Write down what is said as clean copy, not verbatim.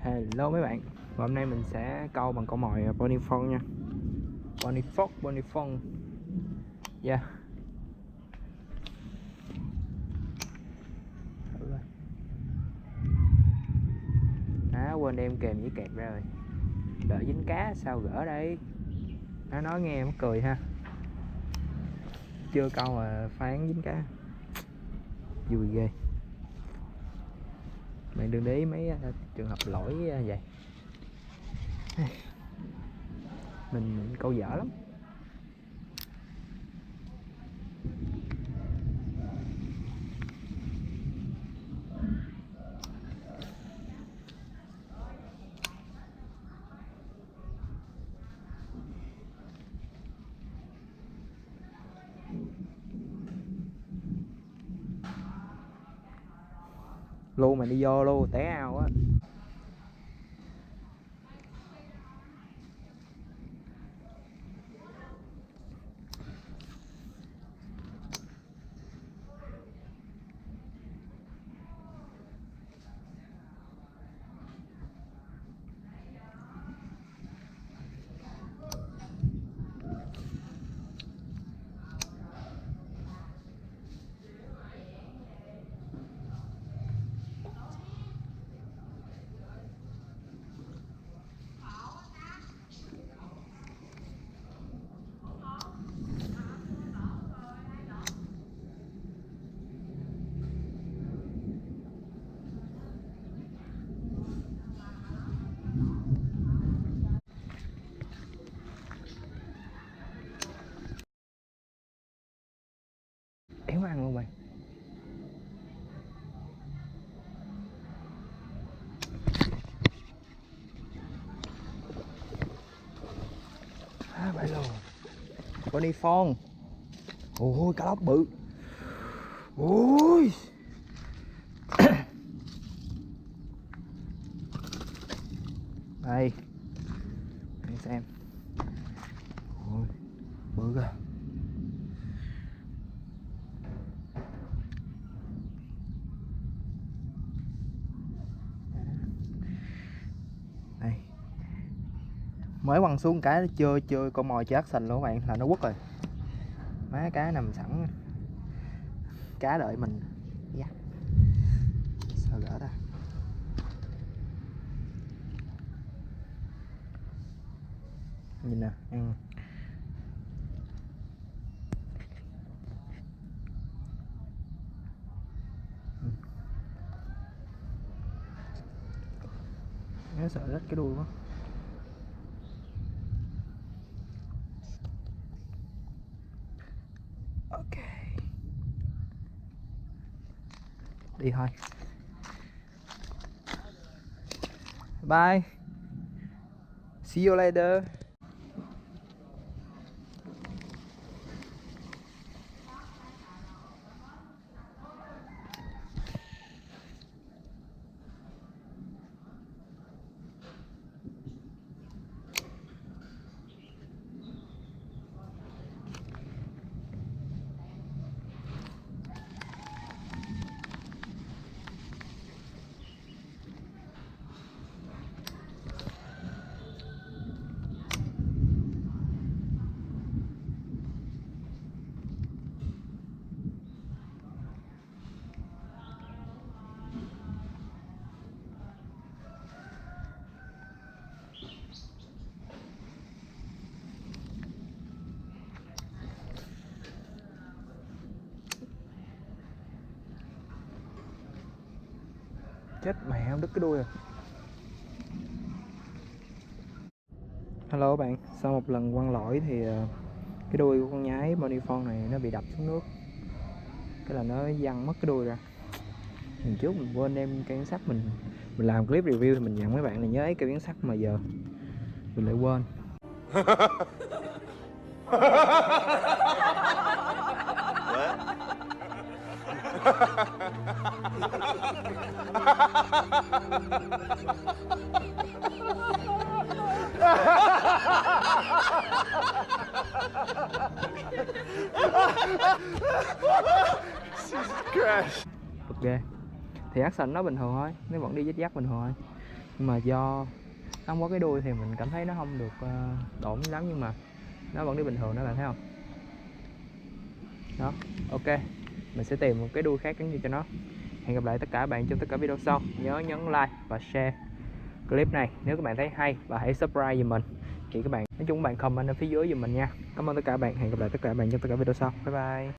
Hello mấy bạn, và hôm nay mình sẽ câu bằng con mồi Bonifawn nha. Bonifawn. Yeah. Quên đem kèm với kẹp ra rồi. Đợi dính cá sao gỡ đây. Nó nói nghe mắc cười ha. Chưa câu mà phán dính cá. Vui ghê. Bạn đừng để ý mấy trường hợp lỗi vậy. Mình câu dở lắm. Lu mày đi vô luôn, té ao á. Éo ăn luôn mày. Bài lồ Bonifawn. Ôi cá lóc bự. Ôi đây để xem. Ôi bự kìa. Đây mới quăng xuống cái chưa con mồi chưa action luôn các bạn là nó quất rồi. Má cá nằm sẵn, cá đợi mình. Yeah. Sao gỡ ta. Nhìn nè, ăn. Nó sợ rách cái đuôi quá. Ok. Đi thôi. Bye. See you later. Chết mẹ, không đứt cái đuôi rồi. Hello các bạn, sau một lần quăng lỗi thì cái đuôi của con nhái Bonifawn này nó bị đập xuống nước. Cái là nó văng mất cái đuôi ra. Lần trước mình quên đem cây sắt, mình làm clip review thì mình dặn mấy bạn là nhớ ấy cây sắt mà giờ mình lại quên. Ok, thì action nó bình thường thôi, nó vẫn đi dắt bình thường thôi. Nhưng mà do không có cái đuôi thì mình cảm thấy nó không được ổn lắm, nhưng mà nó vẫn đi bình thường đó, bạn thấy không? Đó, ok, mình sẽ tìm một cái đuôi khác gắn như cho nó. Hẹn gặp lại tất cả các bạn trong tất cả video sau. Nhớ nhấn like và share clip này nếu các bạn thấy hay, và hãy subscribe giùm mình. Thì các bạn nói chung các bạn comment ở phía dưới giùm mình nha. Cảm ơn tất cả các bạn, hẹn gặp lại tất cả các bạn trong tất cả video sau. Bye bye.